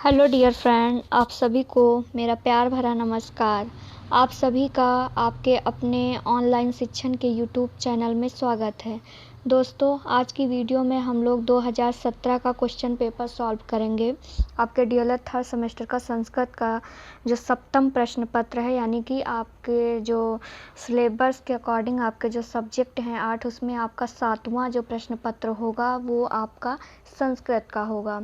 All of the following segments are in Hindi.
हेलो डियर फ्रेंड, आप सभी को मेरा प्यार भरा नमस्कार। आप सभी का आपके अपने ऑनलाइन शिक्षण के यूट्यूब चैनल में स्वागत है। दोस्तों, आज की वीडियो में हम लोग 2017 का क्वेश्चन पेपर सॉल्व करेंगे। आपके डीएलएड थर्ड सेमेस्टर का संस्कृत का जो सप्तम प्रश्न पत्र है, यानी कि आपके जो सिलेबस के अकॉर्डिंग आपके जो सब्जेक्ट हैं 8, उसमें आपका 7वां जो प्रश्न पत्र होगा वो आपका संस्कृत का होगा।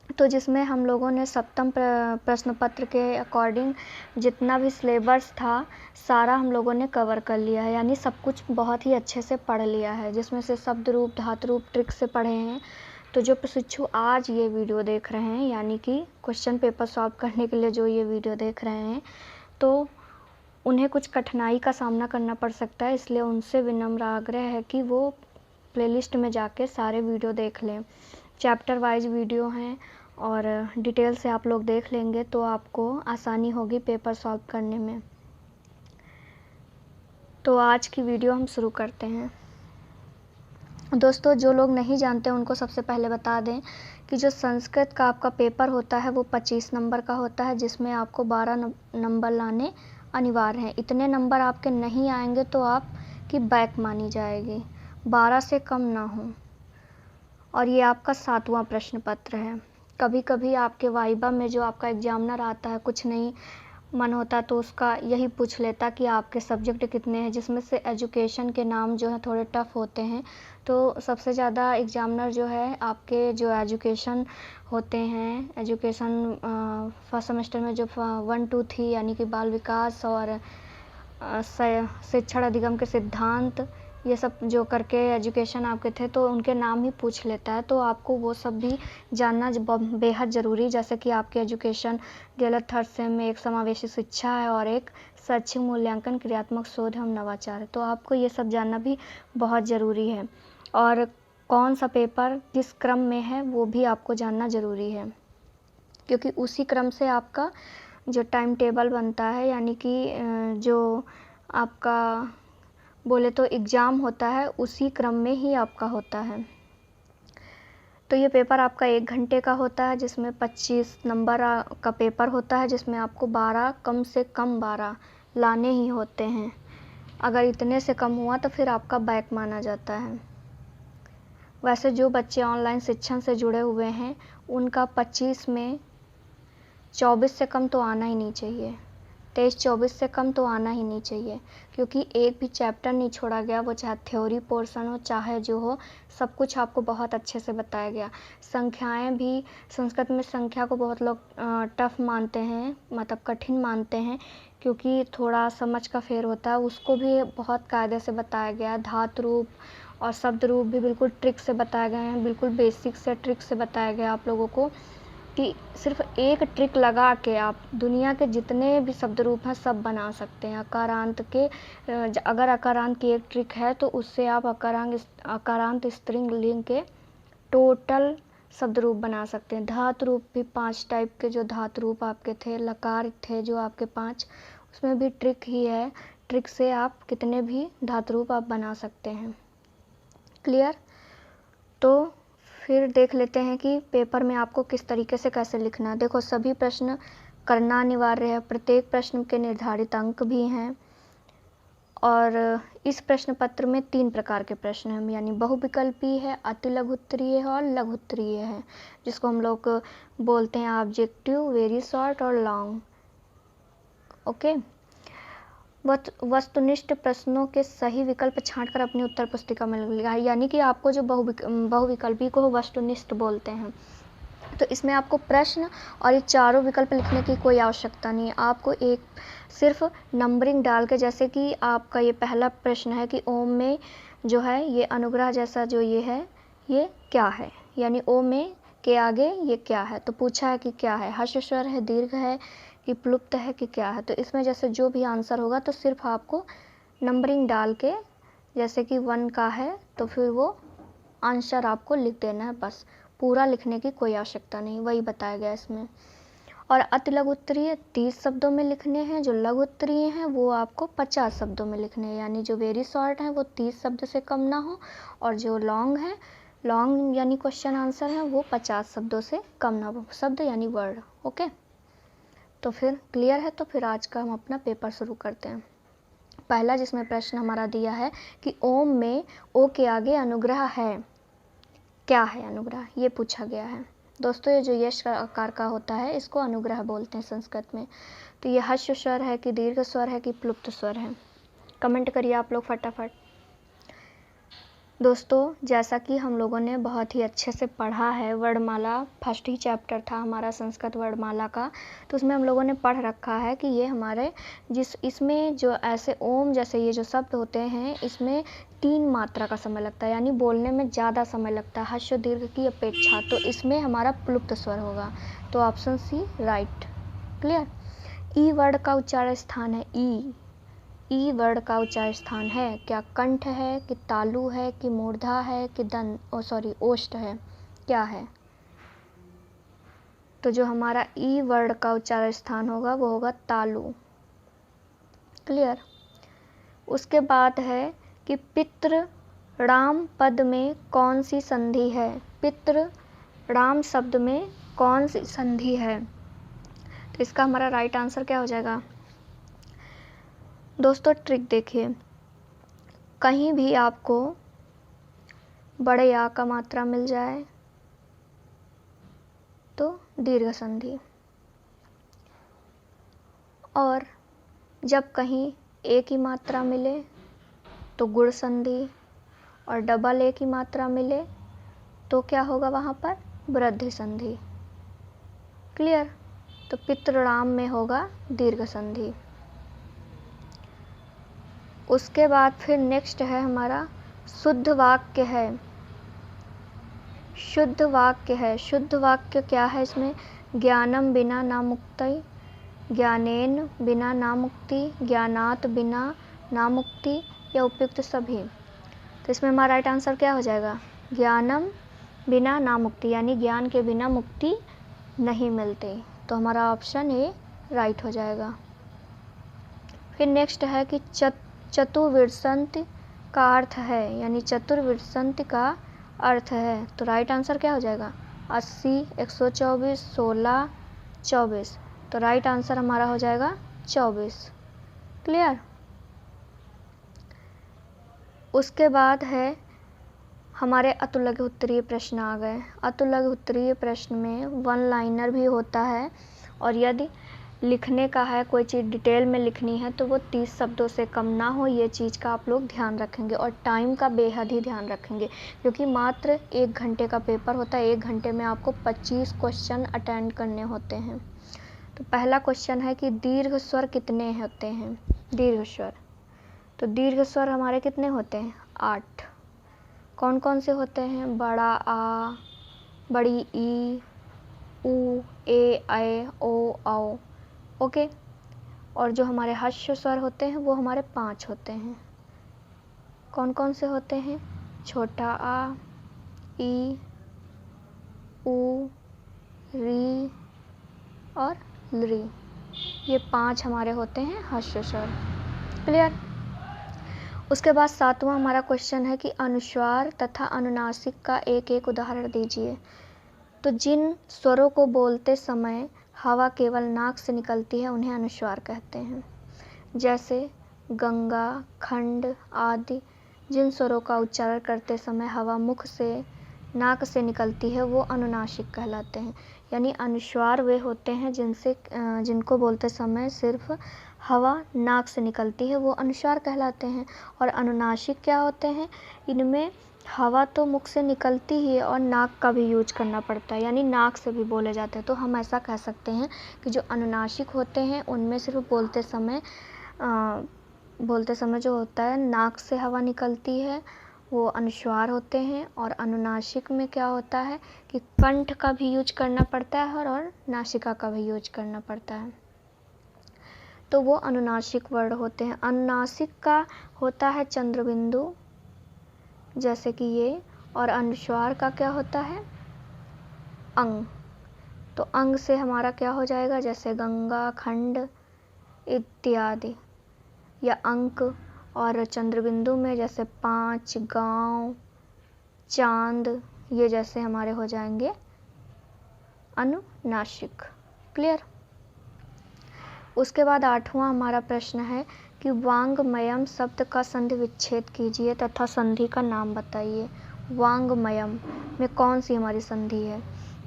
तो जिसमें हम लोगों ने सप्तम प्रश्न पत्र के अकॉर्डिंग जितना भी सिलेबस था सारा हम लोगों ने कवर कर लिया है, यानी सब कुछ बहुत ही अच्छे से पढ़ लिया है, जिसमें से शब्द रूप धातु रूप ट्रिक से पढ़े हैं। तो जो प्रशिक्षु आज ये वीडियो देख रहे हैं, यानी कि क्वेश्चन पेपर सॉल्व करने के लिए जो ये वीडियो देख रहे हैं, तो उन्हें कुछ कठिनाई का सामना करना पड़ सकता है, इसलिए उनसे विनम्र आग्रह है कि वो प्लेलिस्ट में जाके सारे वीडियो देख लें। चैप्टर वाइज वीडियो हैं और डिटेल से आप लोग देख लेंगे तो आपको आसानी होगी पेपर सॉल्व करने में। तो आज की वीडियो हम शुरू करते हैं। दोस्तों, जो लोग नहीं जानते उनको सबसे पहले बता दें कि जो संस्कृत का आपका पेपर होता है वो 25 नंबर का होता है, जिसमें आपको 12 नंबर लाने अनिवार्य हैं। इतने नंबर आपके नहीं आएंगे तो आपकी बैक मानी जाएगी, 12 से कम ना हो। और ये आपका 7वां प्रश्न पत्र है। कभी कभी आपके वाइबा में जो आपका एग्जामिनर आता है, कुछ नहीं मन होता तो उसका यही पूछ लेता कि आपके सब्जेक्ट कितने हैं, जिसमें से एजुकेशन के नाम जो है थोड़े टफ़ होते हैं। तो सबसे ज़्यादा एग्जामिनर जो है आपके जो एजुकेशन होते हैं, एजुकेशन फर्स्ट सेमेस्टर में जो 1, 2, 3 यानी कि बाल विकास और शिक्षण अधिगम के सिद्धांत, ये सब जो करके एजुकेशन आपके थे तो उनके नाम ही पूछ लेता है। तो आपको वो सब भी जानना बेहद ज़रूरी, जैसे कि आपके एजुकेशन डीएलएड थर्ड सेम में एक समावेशी शिक्षा है और एक शैक्षिक मूल्यांकन क्रियात्मक शोध एवं नवाचार है। तो आपको ये सब जानना भी बहुत ज़रूरी है, और कौन सा पेपर किस क्रम में है वो भी आपको जानना ज़रूरी है, क्योंकि उसी क्रम से आपका जो टाइम टेबल बनता है, यानी कि जो आपका बोले तो एग्ज़ाम होता है उसी क्रम में ही आपका होता है। तो ये पेपर आपका 1 घंटे का होता है, जिसमें 25 नंबर का पेपर होता है, जिसमें आपको 12 कम से कम 12 लाने ही होते हैं। अगर इतने से कम हुआ तो फिर आपका बैक माना जाता है। वैसे जो बच्चे ऑनलाइन शिक्षण से जुड़े हुए हैं उनका 25 में 24 से कम तो आना ही नहीं चाहिए, 23-24 से कम तो आना ही नहीं चाहिए, क्योंकि एक भी चैप्टर नहीं छोड़ा गया, वो चाहे थ्योरी पोर्शन हो चाहे जो हो, सब कुछ आपको बहुत अच्छे से बताया गया। संख्याएं भी, संस्कृत में संख्या को बहुत लोग टफ मानते हैं, मतलब कठिन मानते हैं, क्योंकि थोड़ा समझ का फेर होता है, उसको भी बहुत कायदे से बताया गया। धातु रूप और शब्द रूप भी बिल्कुल ट्रिक से बताए गए हैं, बिल्कुल बेसिक से ट्रिक से बताया गया आप लोगों को, कि सिर्फ एक ट्रिक लगा के आप दुनिया के जितने भी शब्द रूप हैं सब बना सकते हैं। अकारांत के अगर अकारांत की एक ट्रिक है तो उससे आप अकारांत स्त्रीलिंग के टोटल शब्द रूप बना सकते हैं। धातु रूप भी 5 टाइप के जो धातु रूप आपके थे, लकार थे जो आपके 5, उसमें भी ट्रिक ही है। ट्रिक से आप कितने भी धातु रूप आप बना सकते हैं। क्लियर? तो फिर देख लेते हैं कि पेपर में आपको किस तरीके से कैसे लिखना है। देखो, सभी प्रश्न करना अनिवार्य है, प्रत्येक प्रश्न के निर्धारित अंक भी हैं, और इस प्रश्न पत्र में 3 प्रकार के प्रश्न हैं, यानी बहुविकल्पी है, अतिलघुत्तरीय है और लघुत्तरीय है, जिसको हम लोग बोलते हैं ऑब्जेक्टिव, वेरी शॉर्ट और लॉन्ग। ओके। वस्तुनिष्ठ प्रश्नों के सही विकल्प छांटकर अपनी उत्तर पुस्तिका में लिखा, यानी कि आपको जो बहुविकल्पी को वस्तुनिष्ठ बोलते हैं। तो इसमें आपको प्रश्न और ये चारों विकल्प लिखने की कोई आवश्यकता नहीं है। आपको एक सिर्फ नंबरिंग डाल के, जैसे कि आपका ये पहला प्रश्न है कि ओम में जो है ये अनुग्रह जैसा जो ये है ये क्या है, यानी ओम में के आगे ये क्या है, तो पूछा है कि क्या है, हर्ष स्वर है, दीर्घ है कि प्लुप्त है कि क्या है। तो इसमें जैसे जो भी आंसर होगा तो सिर्फ आपको नंबरिंग डाल के, जैसे कि 1 का है तो फिर वो आंसर आपको लिख देना है, बस पूरा लिखने की कोई आवश्यकता नहीं, वही बताया गया इसमें। और अतिलघु उत्तरीय 30 शब्दों में लिखने हैं, जो लघु उत्तरीय हैं वो आपको 50 शब्दों में लिखने हैं, यानी जो वेरी शॉर्ट हैं वो 30 शब्द से कम ना हो, और जो लॉन्ग है लॉन्ग यानी क्वेश्चन आंसर है वो 50 शब्दों से कम ना हो, शब्द यानी वर्ड। ओके, तो फिर क्लियर है। तो फिर आज का हम अपना पेपर शुरू करते हैं। पहला जिसमें प्रश्न हमारा दिया है कि ओम में ओ के आगे अनुग्रह है, क्या है अनुग्रह, ये पूछा गया है। दोस्तों, ये जो यश का आकार का होता है इसको अनुग्रह बोलते हैं संस्कृत में। तो ये हर्ष स्वर है कि दीर्घ स्वर है कि प्लुप्त स्वर है, कमेंट करिए आप लोग फटाफट। दोस्तों, जैसा कि हम लोगों ने बहुत ही अच्छे से पढ़ा है, वर्णमाला फर्स्ट ही चैप्टर था हमारा संस्कृत वर्णमाला का, तो उसमें हम लोगों ने पढ़ रखा है कि ये हमारे इसमें जो ऐसे ओम जैसे ये जो शब्द होते हैं इसमें 3 मात्रा का समय लगता है, यानी बोलने में ज़्यादा समय लगता है हर्ष दीर्घ की अपेक्षा। तो इसमें हमारा प्लुप्त स्वर होगा, तो ऑप्शन सी राइट। क्लियर। ई वर्ड का उच्चारण स्थान है, ई वर्ड का उच्चारण स्थान है क्या कंठ है कि तालु है कि मूर्धा है कि ओष्ठ है, क्या है? तो जो हमारा ई वर्ड का उच्चारण स्थान होगा वो होगा तालु। क्लियर। उसके बाद है कि पितृ राम पद में कौन सी संधि है, पितृ राम शब्द में कौन सी संधि है? तो इसका हमारा राइट आंसर क्या हो जाएगा? दोस्तों, ट्रिक देखिए, कहीं भी आपको बड़े या का मात्रा मिल जाए तो दीर्घ संधि, और जब कहीं ए की मात्रा मिले तो गुण संधि, और डबल ए की मात्रा मिले तो क्या होगा वहाँ पर? वृद्धि संधि। क्लियर। तो पितृराम में होगा दीर्घ संधि। उसके बाद फिर नेक्स्ट है हमारा शुद्ध वाक्य है, शुद्ध वाक्य है। शुद्ध वाक्य क्या है? इसमें ज्ञानम बिना ना मुक्ति, ज्ञानेन बिना ना मुक्ति, ज्ञानात बिना ना मुक्ति, या उपयुक्त सभी। तो इसमें हमारा राइट आंसर क्या हो जाएगा? ज्ञानम बिना ना मुक्ति, यानी ज्ञान के बिना मुक्ति नहीं मिलती। तो हमारा ऑप्शन ए राइट हो जाएगा। फिर नेक्स्ट है कि चतुर्विंशति का अर्थ है, यानी चतुर्विंशति का अर्थ है। तो राइट आंसर क्या हो जाएगा? 80, 124, 16, 24। तो राइट आंसर हमारा हो जाएगा 24। क्लियर। उसके बाद है हमारे अतुलग्न उत्तरीय प्रश्न आ गए। अतुलग्न उत्तरीय प्रश्न में 1 लाइनर भी होता है, और यदि लिखने का है, कोई चीज़ डिटेल में लिखनी है तो वो 30 शब्दों से कम ना हो, ये चीज़ का आप लोग ध्यान रखेंगे। और टाइम का बेहद ही ध्यान रखेंगे, क्योंकि मात्र 1 घंटे का पेपर होता है। 1 घंटे में आपको 25 क्वेश्चन अटेंड करने होते हैं। तो पहला क्वेश्चन है कि दीर्घ स्वर कितने होते हैं? दीर्घ स्वर, तो दीर्घ स्वर हमारे कितने होते हैं? 8। कौन कौन से होते हैं? बड़ा आ, बड़ी ई, ऊ, ए, ऐ, ओ, औ। ओके। और जो हमारे हर्ष स्वर होते हैं वो हमारे 5 होते हैं। कौन कौन से होते हैं? छोटा आ, ई, ऊ, री और लृ। ये 5 हमारे होते हैं हर्ष स्वर। क्लियर। उसके बाद 7वां हमारा क्वेश्चन है कि अनुस्वार तथा अनुनासिक का एक एक उदाहरण दीजिए। तो जिन स्वरों को बोलते समय हवा केवल नाक से निकलती है उन्हें अनुस्वार कहते हैं। जैसे गंगा, खंड आदि जिन स्वरों का उच्चारण करते समय हवा मुख से, नाक से निकलती है वो अनुनासिक कहलाते हैं। यानी अनुस्वार वे होते हैं जिनको बोलते समय सिर्फ हवा नाक से निकलती है, वो अनुस्वार कहलाते हैं। और अनुनासिक क्या होते हैं? इनमें हवा तो मुख से निकलती ही है और नाक का भी यूज करना पड़ता है, यानी नाक से भी बोले जाते हैं। तो हम ऐसा कह सकते हैं कि जो अनुनासिक होते हैं उनमें सिर्फ बोलते समय जो होता है नाक से हवा निकलती है वो अनुस्वार होते हैं। और अनुनासिक में क्या होता है कि कंठ का भी यूज करना पड़ता है और नासिका का भी यूज करना पड़ता है, तो वो अनुनासिक वर्ड होते हैं। अनुनासिक का होता है चंद्रबिंदु, जैसे कि ये, और अनुस्वार का क्या होता है? अंग। तो अंग से हमारा क्या हो जाएगा? जैसे गंगा, खंड इत्यादि, या अंक। और चंद्रबिंदु में जैसे 5, गांव, चांद, ये जैसे हमारे हो जाएंगे अनुनासिक। क्लियर। उसके बाद 8वां हमारा प्रश्न है कि वांगमयम शब्द का संधि विच्छेद कीजिए तथा संधि का नाम बताइए। वांगमयम में कौन सी हमारी संधि है?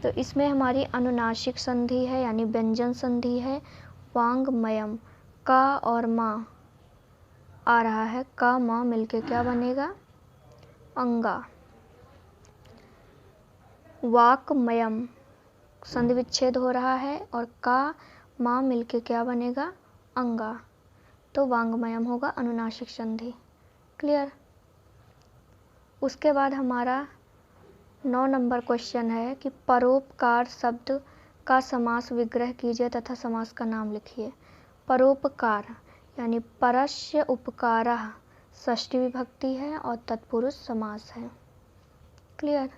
तो इसमें हमारी अनुनासिक संधि है, यानी व्यंजन संधि है। वांगमयम का और माँ आ रहा है, का माँ मिलके क्या बनेगा? अंगा। वाक्मयम संधि विच्छेद हो रहा है और का माँ मिलके क्या बनेगा? अंगा। तो वांगमयम होगा अनुनासिक संधि। क्लियर। उसके बाद हमारा 9 नंबर क्वेश्चन है कि परोपकार शब्द का समास विग्रह कीजिए तथा समास का नाम लिखिए। परोपकार यानी परस्य उपकारः षष्ठी विभक्ति है और तत्पुरुष समास है। क्लियर।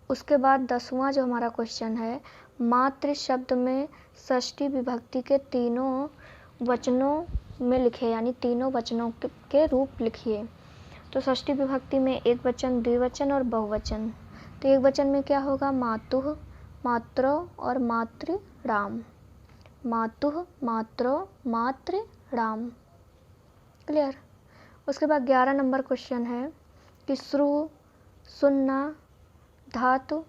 उसके बाद 10वां जो हमारा क्वेश्चन है, मातृ शब्द में षष्ठी विभक्ति के तीनों वचनों में लिखे, यानी तीनों वचनों के रूप लिखिए। तो षष्ठी विभक्ति में एक वचन, द्विवचन और बहुवचन। तो एक वचन में क्या होगा? मातुः, मात्रो और मातृराम। मातुः, मात्रो, मातृराम। क्लियर। उसके बाद 11 नंबर क्वेश्चन है कि श्रु, सुन्ना, धातु,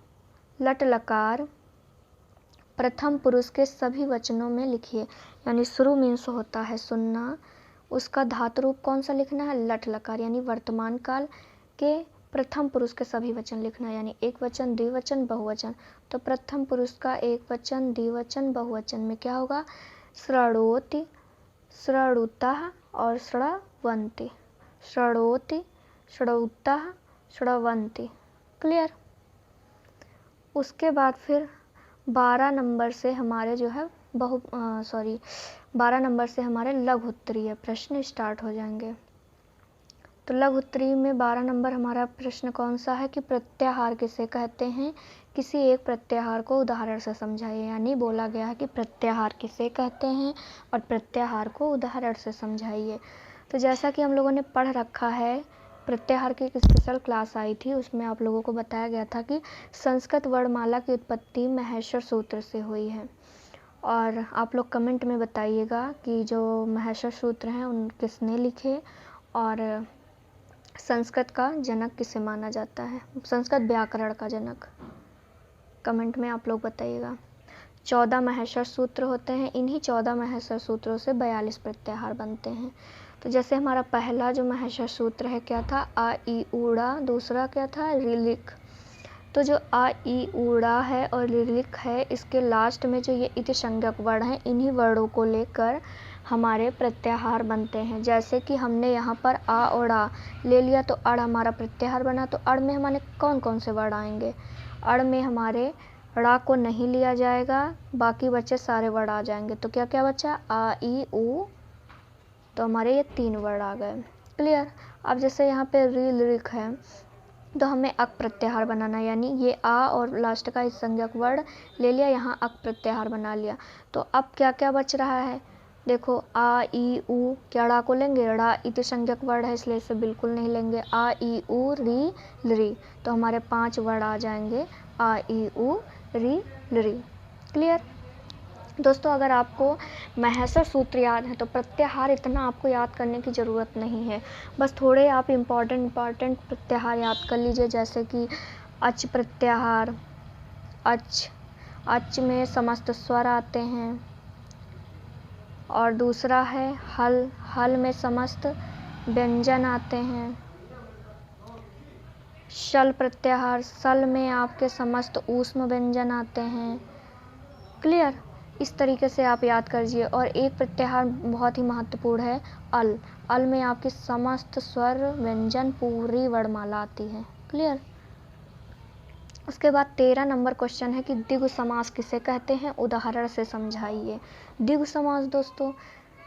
लट लकार प्रथम पुरुष के सभी वचनों में लिखिए। यानी शुरू मीन्स होता है सुनना, उसका धातु रूप कौन सा लिखना है? लट लकार, यानी वर्तमान काल के प्रथम पुरुष के सभी वचन लिखना है, यानी एक वचन, द्विवचन, बहुवचन। तो प्रथम पुरुष का एक वचन, द्विवचन, बहुवचन में क्या होगा? शृणोति, शृणुतः और शृण्वन्ति। शृणोति, शृणुतः, शृण्वन्ति। क्लियर। उसके बाद फिर 12 नंबर से हमारे जो है 12 नंबर से हमारे लघु उत्तरीय प्रश्न स्टार्ट हो जाएंगे। तो लघु उत्तरीय में 12 नंबर हमारा प्रश्न कौन सा है कि प्रत्याहार किसे कहते हैं? किसी एक प्रत्याहार को उदाहरण से समझाइए। यानी बोला गया है कि प्रत्याहार किसे कहते हैं और प्रत्याहार को उदाहरण से समझाइए। तो जैसा कि हम लोगों ने पढ़ रखा है, प्रत्याहार की एक स्पेशल क्लास आई थी, उसमें आप लोगों को बताया गया था कि संस्कृत वर्णमाला की उत्पत्ति महेश्वर सूत्र से हुई है। और आप लोग कमेंट में बताइएगा कि जो महेश्वर सूत्र हैं उन किसने लिखे और संस्कृत का जनक किसे माना जाता है, संस्कृत व्याकरण का जनक। कमेंट में आप लोग बताइएगा। 14 महेश्वर सूत्र होते हैं। इन्हीं 14 महेश्वर सूत्रों से 42 प्रत्याहार बनते हैं। तो जैसे हमारा पहला जो महेश्वर सूत्र है क्या था? आ ई ऊड़ा। दूसरा क्या था? रिलिक। तो जो आ ई ऊड़ा है और रिलिक है, इसके लास्ट में जो ये इति संज्ञक वर्ण है, इन्हीं वर्णों को लेकर हमारे प्रत्याहार बनते हैं। जैसे कि हमने यहाँ पर आ और आ ले लिया तो अड़ हमारा प्रत्याहार बना। तो अड़ में हमारे कौन कौन से वर्ण आएंगे? अड़ में हमारे ड़ा को नहीं लिया जाएगा, बाकी बचे सारे वर्ण आ जाएंगे। तो क्या क्या बचा? आ ई ऊ। तो हमारे ये 3 वर्ण आ गए। क्लियर। अब जैसे यहाँ पे रिलिक है तो हमें अक प्रत्याहार बनाना है, यानी ये आ और लास्ट का इस संज्ञक वर्ण ले लिया, यहाँ अक प्रत्याहार बना लिया। तो अब क्या क्या बच रहा है? देखो आ ई ऊ, क्या ड़ा को लेंगे? ड़ा इति संज्ञक वर्ण है इसलिए इसे बिल्कुल नहीं लेंगे। आ ई ऊ री लरी, तो हमारे 5 वर्ण आ जाएंगे। आ ई ऊ री लरी। क्लियर। दोस्तों, अगर आपको महेश्वर सूत्र याद है तो प्रत्याहार इतना आपको याद करने की ज़रूरत नहीं है। बस थोड़े आप इम्पॉर्टेंट प्रत्याहार याद कर लीजिए, जैसे कि अच प्रत्याहार। अच में समस्त स्वर आते हैं। और दूसरा है हल में समस्त व्यंजन आते हैं। शल प्रत्याहार, सल में आपके समस्त ऊष्म व्यंजन आते हैं। क्लियर। इस तरीके से आप याद करिए। और एक प्रत्याहार बहुत ही महत्वपूर्ण है, अल में आपकी समस्त स्वर व्यंजन पूरी वर्णमाला आती है। क्लियर। उसके बाद 13 नंबर क्वेश्चन है कि द्विगु समास किसे कहते हैं? उदाहरण से समझाइए। द्विगु समास दोस्तों,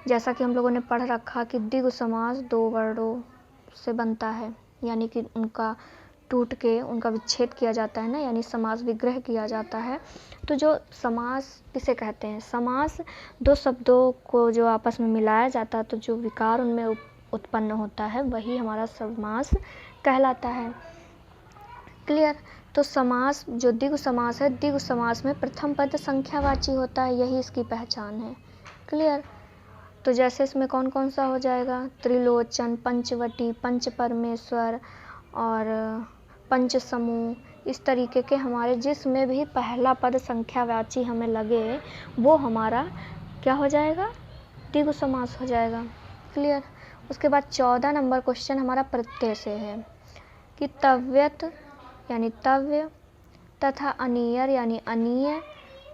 जैसा कि हम लोगों ने पढ़ रखा कि द्विगु समास 2 वर्णों से बनता है, यानी कि उनका टूट के उनका विच्छेद किया जाता है ना, यानी समास विग्रह किया जाता है। तो जो समास किसे कहते हैं? समास 2 शब्दों को जो आपस में मिलाया जाता है तो जो विकार उनमें उत्पन्न होता है वही हमारा समास कहलाता है। क्लियर। तो समास जो द्विगु समास है, द्विगु समास में प्रथम पद संख्यावाची होता है, यही इसकी पहचान है। क्लियर। तो जैसे इसमें कौन कौन सा हो जाएगा, त्रिलोचन, पंचवटी, पंच परमेश्वर और पंच समूह, इस तरीके के हमारे जिसमें भी पहला पद संख्यावाची हमें लगे वो हमारा क्या हो जाएगा, द्विगु समास हो जाएगा। क्लियर। उसके बाद 14 नंबर क्वेश्चन हमारा प्रत्यय से है कि तव्यत यानी तव्य तथा अनियर यानी अनीय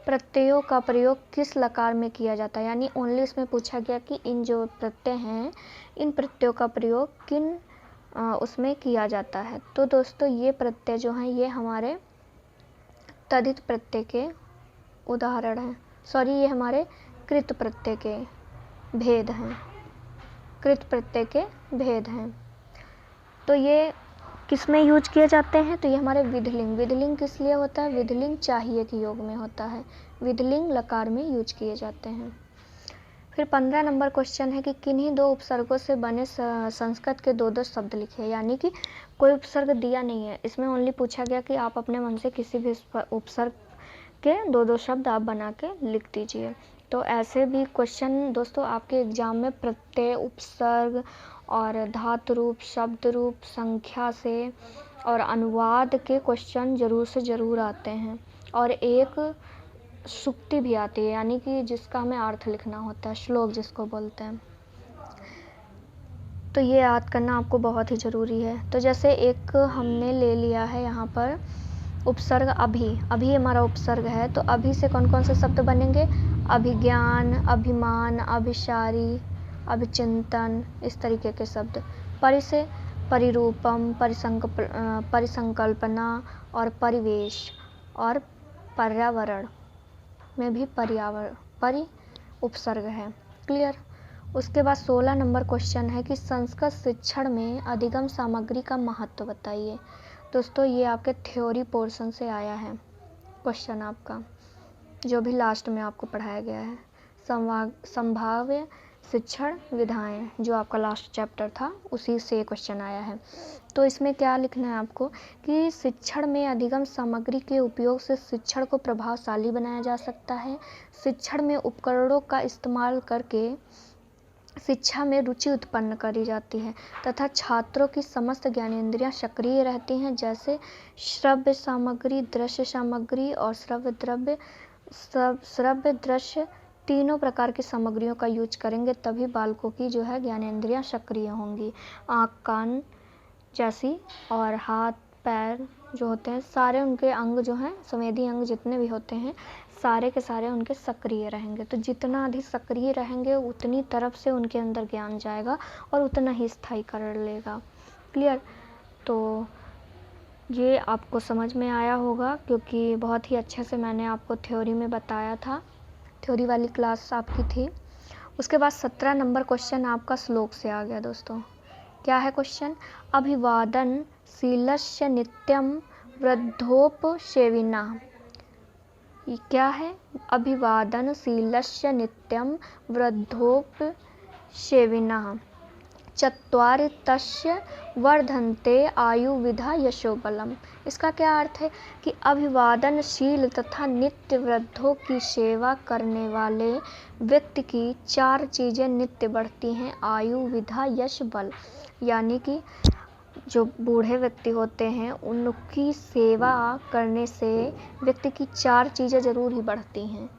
प्रत्ययों का प्रयोग किस लकार में किया जाता है। यानी ओनली इसमें पूछा गया कि इन जो प्रत्यय हैं इन प्रत्ययों का प्रयोग किन उसमें किया जाता है। तो दोस्तों ये प्रत्यय जो हैं ये हमारे तद्धित प्रत्यय के उदाहरण हैं, सॉरी ये हमारे कृत प्रत्यय के भेद हैं, कृत प्रत्यय के भेद हैं। तो ये किस में यूज किए जाते हैं, तो ये हमारे विधिलिंग, विधिलिंग किस लिए होता है, विधिलिंग चाहिए कि योग में होता है, विधिलिंग लकार में यूज किए जाते हैं। फिर 15 नंबर क्वेश्चन है कि किन्हीं दो उपसर्गों से बने संस्कृत के दो दो शब्द लिखे। यानी कि कोई उपसर्ग दिया नहीं है, इसमें ओनली पूछा गया कि आप अपने मन से किसी भी उपसर्ग के दो दो शब्द आप बना के लिख दीजिए। तो ऐसे भी क्वेश्चन दोस्तों आपके एग्जाम में प्रत्यय, उपसर्ग और धातु रूप, शब्द रूप, संख्या से और अनुवाद के क्वेश्चन ज़रूर से ज़रूर आते हैं। और एक सूक्ति भी आती है, यानी कि जिसका हमें अर्थ लिखना होता है, श्लोक जिसको बोलते हैं। तो ये याद करना आपको बहुत ही ज़रूरी है। तो जैसे एक हमने ले लिया है यहाँ पर उपसर्ग अभी, अभी हमारा उपसर्ग है, तो अभी से कौन कौन से शब्द बनेंगे, अभिज्ञान, अभिमान, अभिसारी, अभिचिंतन, इस तरीके के शब्द। परि से परिरूपम, परिसंकल्पना और परिवेश और पर्यावरण में भी परि उपसर्ग है। क्लियर। उसके बाद 16 नंबर क्वेश्चन है कि संस्कृत शिक्षण में अधिगम सामग्री का महत्व बताइए। दोस्तों ये आपके थ्योरी पोर्शन से आया है क्वेश्चन आपका, जो भी लास्ट में आपको पढ़ाया गया है, संभाव्य शिक्षण विधाएं, जो आपका लास्ट चैप्टर था उसी से क्वेश्चन आया है। तो इसमें क्या लिखना है आपको कि शिक्षण में अधिगम सामग्री के उपयोग से शिक्षण को प्रभावशाली बनाया जा सकता है। शिक्षण में उपकरणों का इस्तेमाल करके शिक्षा में रुचि उत्पन्न करी जाती है तथा छात्रों की समस्त ज्ञानेंद्रियां सक्रिय रहती हैं, जैसे श्रव्य सामग्री, दृश्य सामग्री और श्रव्य दृश्य तीनों प्रकार की सामग्रियों का यूज करेंगे तभी बालकों की जो है ज्ञानेंद्रियां सक्रिय होंगी। आँख, कान जैसी और हाथ पैर जो होते हैं सारे उनके अंग जो हैं, संवेदी अंग जितने भी होते हैं सारे के सारे उनके सक्रिय रहेंगे। तो जितना अधिक सक्रिय रहेंगे उतनी तरफ से उनके अंदर ज्ञान जाएगा और उतना ही स्थायी कर लेगा। क्लियर। तो ये आपको समझ में आया होगा क्योंकि बहुत ही अच्छे से मैंने आपको थ्योरी में बताया था, थ्योरी वाली क्लास आपकी थी। उसके बाद 17 नंबर क्वेश्चन आपका श्लोक से आ गया दोस्तों। क्या है क्वेश्चन, अभिवादन शीलस्य नित्यम वृद्धोपसेविनः। ये क्या है, अभिवादन शीलस्य नित्यम वृद्धोपसेविनः चत्वारि तस्य वर्धन्ते आयुर्विधा यशोबलम। इसका क्या अर्थ है कि अभिवादनशील तथा नित्य वृद्धों की सेवा करने वाले व्यक्ति की 4 चीज़ें नित्य बढ़ती हैं, आयु, विधा, यश, बल। यानी कि जो बूढ़े व्यक्ति होते हैं उनकी सेवा करने से व्यक्ति की 4 चीज़ें ज़रूर ही बढ़ती हैं।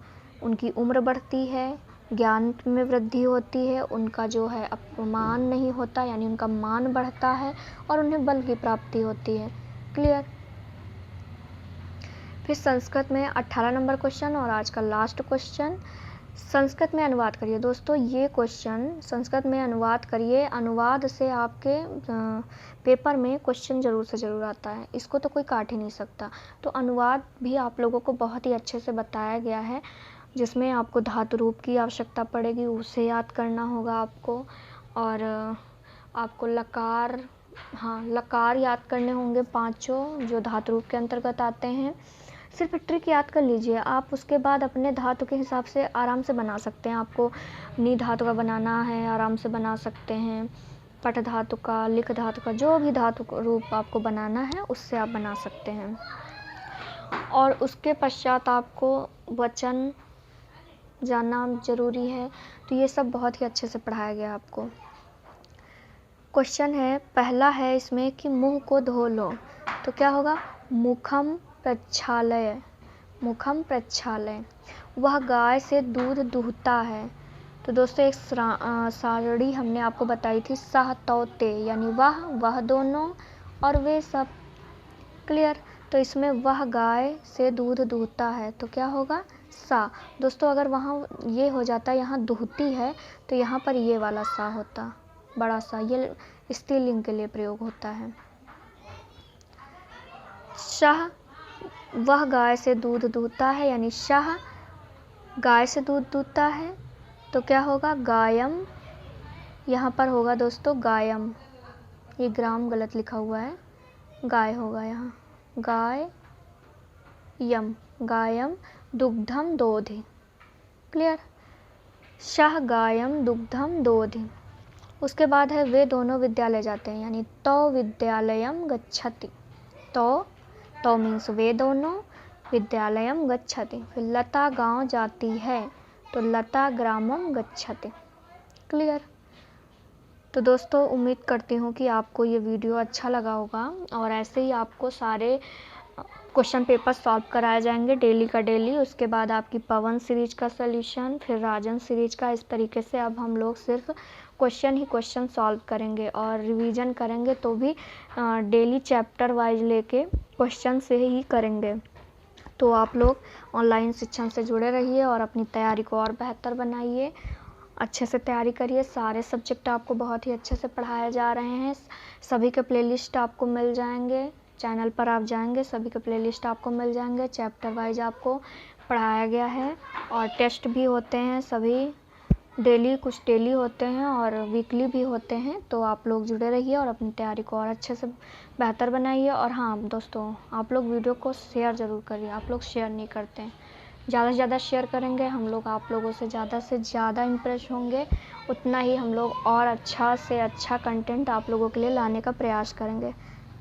उनकी उम्र बढ़ती है, ज्ञान में वृद्धि होती है, उनका जो है अपमान नहीं होता यानी उनका मान बढ़ता है और उन्हें बल की प्राप्ति होती है। क्लियर। फिर संस्कृत में 18 नंबर क्वेश्चन और आज का लास्ट क्वेश्चन, संस्कृत में अनुवाद करिए। दोस्तों ये क्वेश्चन संस्कृत में अनुवाद करिए, अनुवाद से आपके पेपर में क्वेश्चन ज़रूर से ज़रूर आता है, इसको तो कोई काट ही नहीं सकता। तो अनुवाद भी आप लोगों को बहुत ही अच्छे से बताया गया है, जिसमें आपको धातु रूप की आवश्यकता पड़ेगी, उसे याद करना होगा आपको, और आपको लकार, लकार याद करने होंगे 5 जो धातु रूप के अंतर्गत आते हैं। सिर्फ ट्रिक याद कर लीजिए आप, उसके बाद अपने धातु के हिसाब से आराम से बना सकते हैं। आपको नी धातु का बनाना है आराम से बना सकते हैं, पट धातु का, लिख धातु का, जो भी धातु का रूप आपको बनाना है उससे आप बना सकते हैं। और उसके पश्चात आपको वचन जानना ज़रूरी है। तो ये सब बहुत ही अच्छे से पढ़ाया गया आपको। क्वेश्चन है, पहला है इसमें कि मुंह को धो लो, तो क्या होगा? मुखम प्रक्षालय, मुखम प्रक्षालय। वह गाय से दूध दूहता है। तो दोस्तों एक सारणी हमने आपको बताई थी, सह तौ ते, यानी वह दोनों और वे सब। क्लियर? तो इसमें वह गाय से दूध दूहता है, तो क्या होगा? सा। दोस्तों अगर वहाँ ये हो जाता, यहाँ दूहती है, तो यहाँ पर ये वाला सा होता, बड़ा सा। ये स्त्रीलिंग के लिए प्रयोग होता है। शाह, वह गाय से दूध दूहता है, यानी शाह गाय से दूध दूहता है, तो क्या होगा? गायम। यहाँ पर होगा दोस्तों गायम, ये ग्राम गलत लिखा हुआ है, गाय होगा यहाँ, गाय यम, गायम दुग्धम दोधि। क्लियर? शाह गायम दुग्धम दोधि। उसके बाद है वे दोनों विद्यालय जाते हैं, यानी तौ विद्यालयम गच्छति। तौ मीन्स वे दोनों, विद्यालयम गच्छति। फिर लता गांव जाती है, तो लता ग्रामम गच्छति। क्लियर? तो दोस्तों उम्मीद करती हूँ कि आपको ये वीडियो अच्छा लगा होगा, और ऐसे ही आपको सारे क्वेश्चन पेपर सॉल्व कराए जाएंगे डेली का डेली। उसके बाद आपकी पवन सीरीज का सॉल्यूशन, फिर राजन सीरीज का। इस तरीके से अब हम लोग सिर्फ क्वेश्चन ही क्वेश्चन सॉल्व करेंगे, और रिवीजन करेंगे तो भी डेली चैप्टर वाइज लेके क्वेश्चन से ही करेंगे। तो आप लोग ऑनलाइन शिक्षण से जुड़े रहिए और अपनी तैयारी को और बेहतर बनाइए, अच्छे से तैयारी करिए। सारे सब्जेक्ट आपको बहुत ही अच्छे से पढ़ाए जा रहे हैं। सभी के प्लेलिस्ट आपको मिल जाएंगे, चैनल पर आप जाएंगे, सभी के प्लेलिस्ट आपको मिल जाएंगे। चैप्टर वाइज आपको पढ़ाया गया है, और टेस्ट भी होते हैं सभी डेली, कुछ डेली होते हैं और वीकली भी होते हैं। तो आप लोग जुड़े रहिए और अपनी तैयारी को और अच्छे से बेहतर बनाइए। और हाँ दोस्तों, आप लोग वीडियो को शेयर ज़रूर करिए, आप लोग शेयर नहीं करते हैं। ज़्यादा से ज़्यादा शेयर करेंगे, हम लोग आप लोगों से ज़्यादा इम्प्रेस होंगे, उतना ही हम लोग और अच्छा से अच्छा कंटेंट आप लोगों के लिए लाने का प्रयास करेंगे।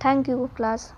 Thank you class.